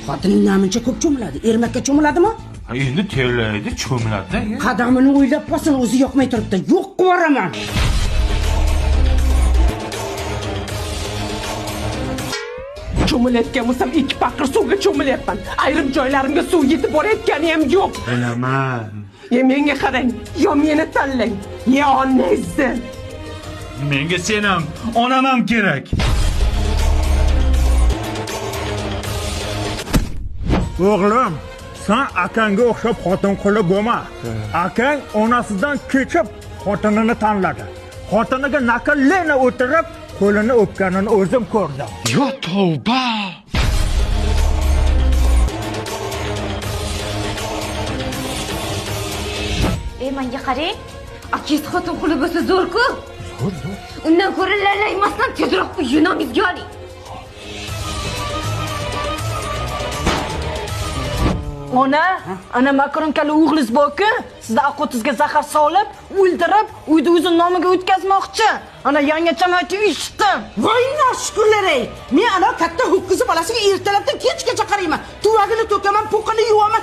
Xotining namuncha ko'p cho'miladi. Ermakka cho'miladimi? Endi terlaydi, cho'miladi. Qadamini o'ylab qo'ysin, o'zi yoqmay turibdi. Yo'q qilib yuboraman. Cho'milayotgan bo'lsam 2 paqir suvga cho'milayapman. Ayrim joylarimga suv yetib borayotgani ham yo'q. Bilaman. Menga qarang, yo meni tanlang, yo onangizni. Menga sen ham, onam ham kerak. O'g'lim, sen akangga o'xshab xotin qilib bo'lma. Akang onasidan kechib xotinini tanladi. Xotiniga naqllena o'tirib, qo'lini o'pganini o'zim ko'rdim. Yo tavba. Menga qarang, akangiz xotin quli bo'lsa zo'r-ku. Zo'r. Undan ko'ra lalaymasdan tezroq uyinamizga oling. Ona, ana makaronkali o'g'liz bor-ku, sizda aqotizga zahar solib, o'ldirib, uyda o'zini nomiga o'tkazmoqchi. Ana yangacham aytib eshitdim. Voy noshkurlar-ey. Men ana katta ho'kizi bolasiga ertalabdan kechgacha qarayman. Tuvagini to'kaman, po'qini yuvaman.